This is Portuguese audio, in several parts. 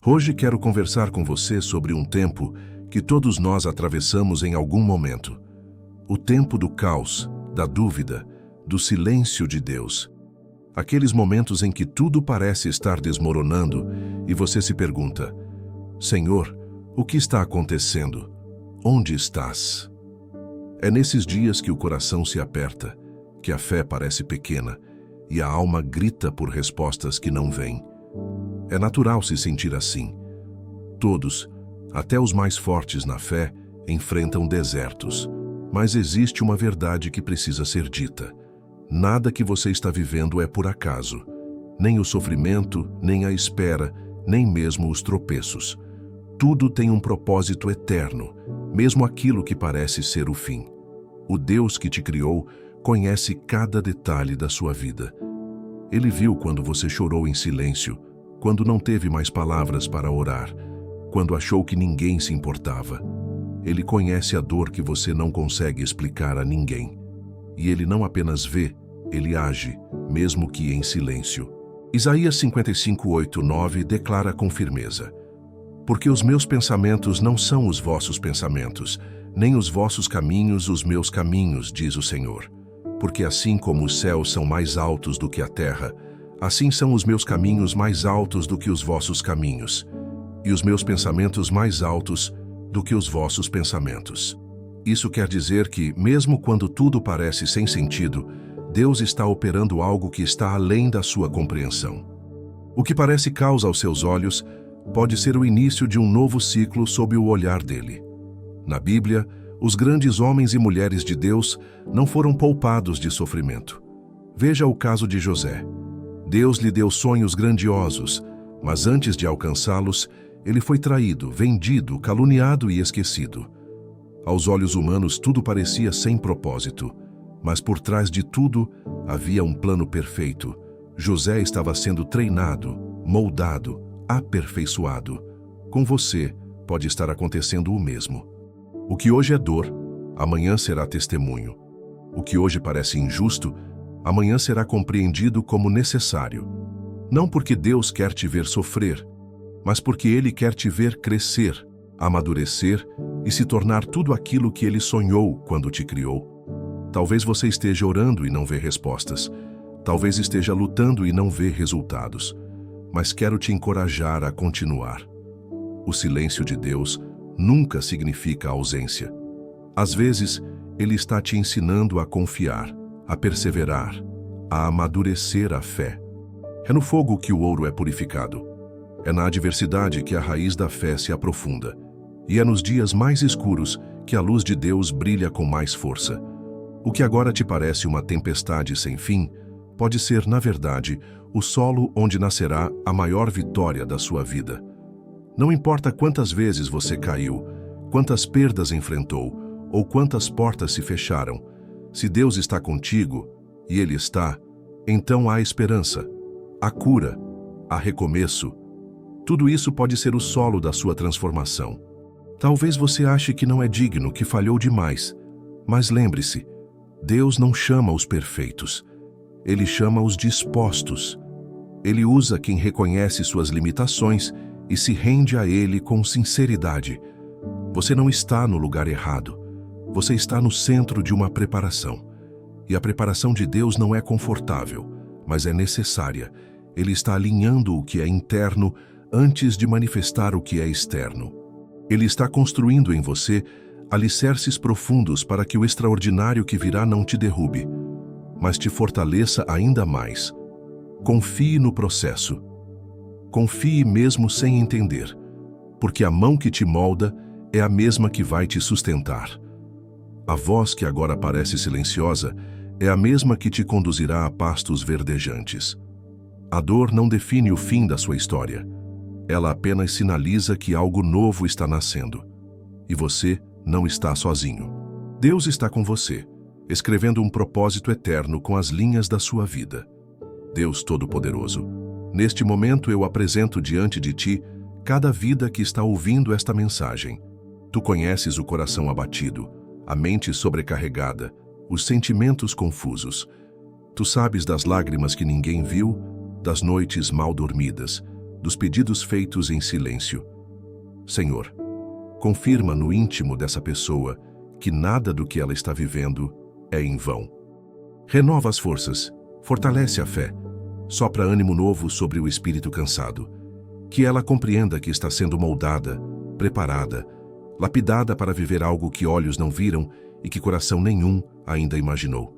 Hoje quero conversar com você sobre um tempo que todos nós atravessamos em algum momento. O tempo do caos, da dúvida, do silêncio de Deus. Aqueles momentos em que tudo parece estar desmoronando e você se pergunta: Senhor, o que está acontecendo? Onde estás? É nesses dias que o coração se aperta, que a fé parece pequena e a alma grita por respostas que não vêm. É natural se sentir assim. Todos, até os mais fortes na fé, enfrentam desertos. Mas existe uma verdade que precisa ser dita. Nada que você está vivendo é por acaso. Nem o sofrimento, nem a espera, nem mesmo os tropeços. Tudo tem um propósito eterno, mesmo aquilo que parece ser o fim. O Deus que te criou conhece cada detalhe da sua vida. Ele viu quando você chorou em silêncio, quando não teve mais palavras para orar, quando achou que ninguém se importava. Ele conhece a dor que você não consegue explicar a ninguém. E ele não apenas vê, ele age, mesmo que em silêncio. Isaías 55:8-9 declara com firmeza: Porque os meus pensamentos não são os vossos pensamentos, nem os vossos caminhos os meus caminhos, diz o Senhor. Porque assim como os céus são mais altos do que a terra, assim são os meus caminhos mais altos do que os vossos caminhos, e os meus pensamentos mais altos do que os vossos pensamentos. Isso quer dizer que, mesmo quando tudo parece sem sentido, Deus está operando algo que está além da sua compreensão. O que parece caos aos seus olhos pode ser o início de um novo ciclo sob o olhar dele. Na Bíblia, os grandes homens e mulheres de Deus não foram poupados de sofrimento. Veja o caso de José. Deus lhe deu sonhos grandiosos, mas antes de alcançá-los, ele foi traído, vendido, caluniado e esquecido. Aos olhos humanos, tudo parecia sem propósito, mas por trás de tudo havia um plano perfeito. José estava sendo treinado, moldado, aperfeiçoado. Com você, pode estar acontecendo o mesmo. O que hoje é dor, amanhã será testemunho. O que hoje parece injusto, amanhã será compreendido como necessário. Não porque Deus quer te ver sofrer, mas porque Ele quer te ver crescer, amadurecer e se tornar tudo aquilo que Ele sonhou quando te criou. Talvez você esteja orando e não vê respostas. Talvez esteja lutando e não vê resultados. Mas quero te encorajar a continuar. O silêncio de Deus nunca significa ausência. Às vezes, Ele está te ensinando a confiar, a perseverar, a amadurecer a fé. É no fogo que o ouro é purificado. É na adversidade que a raiz da fé se aprofunda. E é nos dias mais escuros que a luz de Deus brilha com mais força. O que agora te parece uma tempestade sem fim, pode ser, na verdade, o solo onde nascerá a maior vitória da sua vida. Não importa quantas vezes você caiu, quantas perdas enfrentou, ou quantas portas se fecharam, se Deus está contigo, e Ele está, então há esperança, há cura, há recomeço. Tudo isso pode ser o solo da sua transformação. Talvez você ache que não é digno, que falhou demais, mas lembre-se, Deus não chama os perfeitos, Ele chama os dispostos. Ele usa quem reconhece suas limitações e se rende a Ele com sinceridade. Você não está no lugar errado. Você está no centro de uma preparação. E a preparação de Deus não é confortável, mas é necessária. Ele está alinhando o que é interno antes de manifestar o que é externo. Ele está construindo em você alicerces profundos para que o extraordinário que virá não te derrube, mas te fortaleça ainda mais. Confie no processo. Confie mesmo sem entender, porque a mão que te molda é a mesma que vai te sustentar. A voz que agora parece silenciosa é a mesma que te conduzirá a pastos verdejantes. A dor não define o fim da sua história. Ela apenas sinaliza que algo novo está nascendo. E você não está sozinho. Deus está com você, escrevendo um propósito eterno com as linhas da sua vida. Deus Todo-Poderoso, neste momento eu apresento diante de ti cada vida que está ouvindo esta mensagem. Tu conheces o coração abatido, a mente sobrecarregada, os sentimentos confusos. Tu sabes das lágrimas que ninguém viu, das noites mal dormidas, dos pedidos feitos em silêncio. Senhor, confirma no íntimo dessa pessoa que nada do que ela está vivendo é em vão. Renova as forças, fortalece a fé, sopra ânimo novo sobre o espírito cansado. Que ela compreenda que está sendo moldada, preparada, lapidada para viver algo que olhos não viram e que coração nenhum ainda imaginou.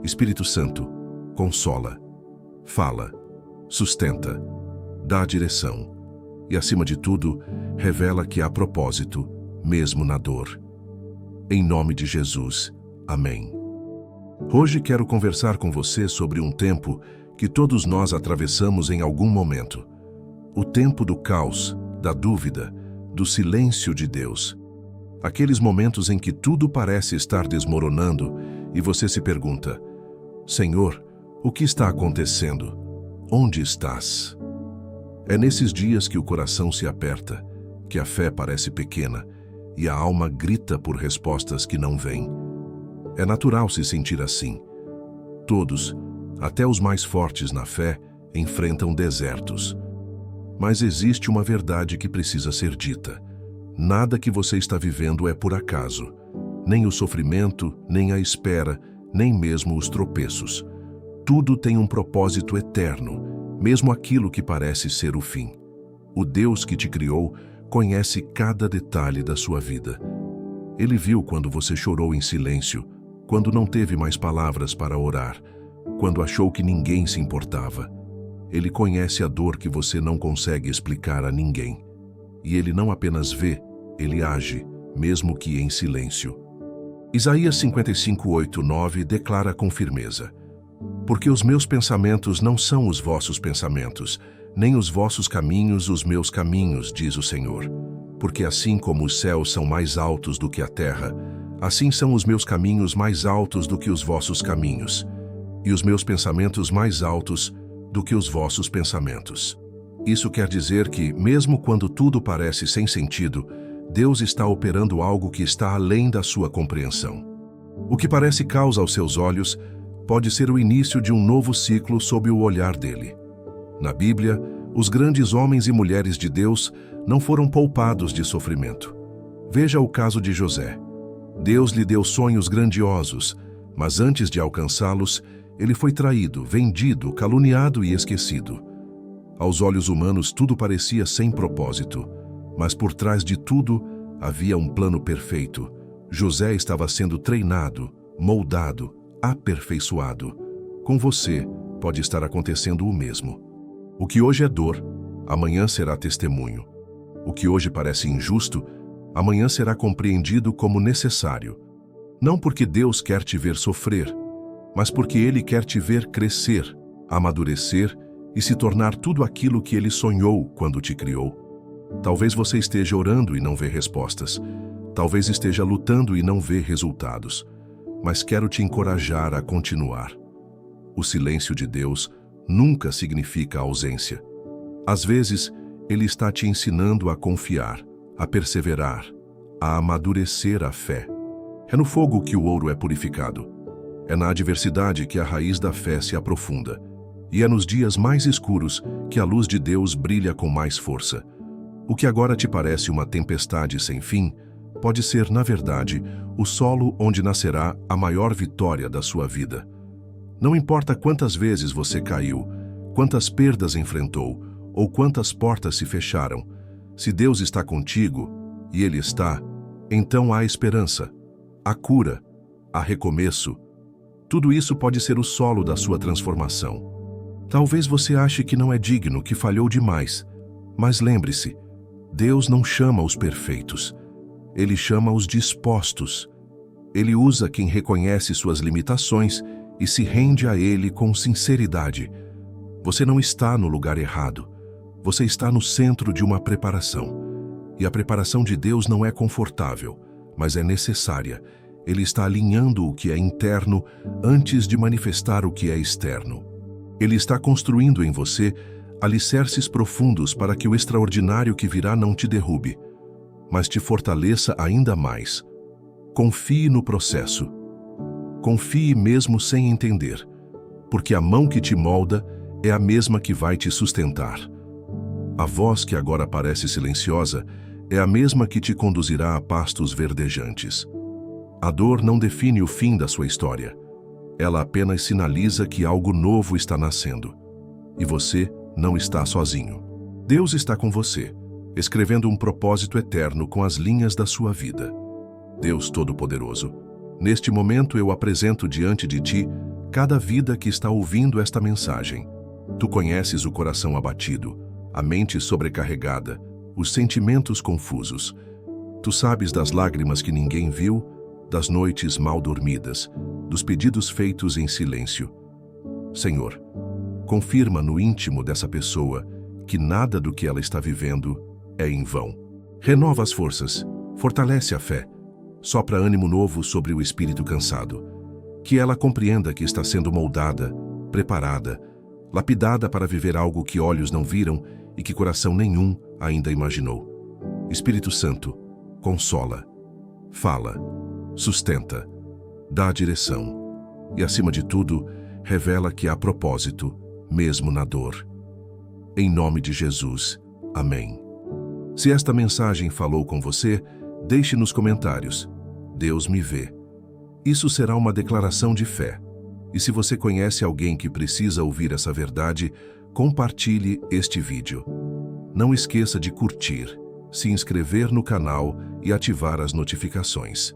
Espírito Santo, consola, fala, sustenta, dá direção e, acima de tudo, revela que há propósito, mesmo na dor. Em nome de Jesus. Amém. Hoje quero conversar com você sobre um tempo que todos nós atravessamos em algum momento. O tempo do caos, da dúvida, do silêncio de Deus. Aqueles momentos em que tudo parece estar desmoronando e você se pergunta: Senhor, o que está acontecendo? Onde estás? É nesses dias que o coração se aperta, que a fé parece pequena e a alma grita por respostas que não vêm. É natural se sentir assim. Todos, até os mais fortes na fé, enfrentam desertos. Mas existe uma verdade que precisa ser dita. Nada que você está vivendo é por acaso. Nem o sofrimento, nem a espera, nem mesmo os tropeços. Tudo tem um propósito eterno, mesmo aquilo que parece ser o fim. O Deus que te criou conhece cada detalhe da sua vida. Ele viu quando você chorou em silêncio, quando não teve mais palavras para orar, quando achou que ninguém se importava. Ele conhece a dor que você não consegue explicar a ninguém. E ele não apenas vê, ele age, mesmo que em silêncio. Isaías 55:8-9 declara com firmeza: Porque os meus pensamentos não são os vossos pensamentos, nem os vossos caminhos os meus caminhos, diz o Senhor. Porque assim como os céus são mais altos do que a terra, assim são os meus caminhos mais altos do que os vossos caminhos, e os meus pensamentos mais altos do que os vossos pensamentos. Isso quer dizer que, mesmo quando tudo parece sem sentido, Deus está operando algo que está além da sua compreensão. O que parece caos aos seus olhos pode ser o início de um novo ciclo sob o olhar dele. Na Bíblia, os grandes homens e mulheres de Deus não foram poupados de sofrimento. Veja o caso de José. Deus lhe deu sonhos grandiosos, mas antes de alcançá-los, ele foi traído, vendido, caluniado e esquecido. Aos olhos humanos, tudo parecia sem propósito, mas por trás de tudo havia um plano perfeito. José estava sendo treinado, moldado, aperfeiçoado. Com você, pode estar acontecendo o mesmo. O que hoje é dor, amanhã será testemunho. O que hoje parece injusto, amanhã será compreendido como necessário. Não porque Deus quer te ver sofrer, mas porque Ele quer te ver crescer, amadurecer e se tornar tudo aquilo que Ele sonhou quando te criou. Talvez você esteja orando e não vê respostas. Talvez esteja lutando e não vê resultados. Mas quero te encorajar a continuar. O silêncio de Deus nunca significa ausência. Às vezes, Ele está te ensinando a confiar, a perseverar, a amadurecer a fé. É no fogo que o ouro é purificado. É na adversidade que a raiz da fé se aprofunda. E é nos dias mais escuros que a luz de Deus brilha com mais força. O que agora te parece uma tempestade sem fim, pode ser, na verdade, o solo onde nascerá a maior vitória da sua vida. Não importa quantas vezes você caiu, quantas perdas enfrentou, ou quantas portas se fecharam, se Deus está contigo, e Ele está, então há esperança, há cura, há recomeço. Tudo isso pode ser o solo da sua transformação. Talvez você ache que não é digno, que falhou demais, mas lembre-se, Deus não chama os perfeitos, Ele chama os dispostos. Ele usa quem reconhece suas limitações e se rende a Ele com sinceridade. Você não está no lugar errado, você está no centro de uma preparação. E a preparação de Deus não é confortável, mas é necessária. Ele está alinhando o que é interno antes de manifestar o que é externo. Ele está construindo em você alicerces profundos para que o extraordinário que virá não te derrube, mas te fortaleça ainda mais. Confie no processo. Confie mesmo sem entender, porque a mão que te molda é a mesma que vai te sustentar. A voz que agora parece silenciosa é a mesma que te conduzirá a pastos verdejantes. A dor não define o fim da sua história. Ela apenas sinaliza que algo novo está nascendo. E você não está sozinho. Deus está com você, escrevendo um propósito eterno com as linhas da sua vida. Deus Todo-Poderoso, neste momento eu apresento diante de ti cada vida que está ouvindo esta mensagem. Tu conheces o coração abatido, a mente sobrecarregada, os sentimentos confusos. Tu sabes das lágrimas que ninguém viu, das noites mal dormidas, dos pedidos feitos em silêncio. Senhor, confirma no íntimo dessa pessoa que nada do que ela está vivendo é em vão. Renova as forças, fortalece a fé, sopra ânimo novo sobre o espírito cansado. Que ela compreenda que está sendo moldada, preparada, lapidada para viver algo que olhos não viram e que coração nenhum ainda imaginou. Espírito Santo, consola, fala, sustenta, dá direção e, acima de tudo, revela que há propósito, mesmo na dor. Em nome de Jesus. Amém. Se esta mensagem falou com você, deixe nos comentários: Deus me vê. Isso será uma declaração de fé. E se você conhece alguém que precisa ouvir essa verdade, compartilhe este vídeo. Não esqueça de curtir, se inscrever no canal e ativar as notificações.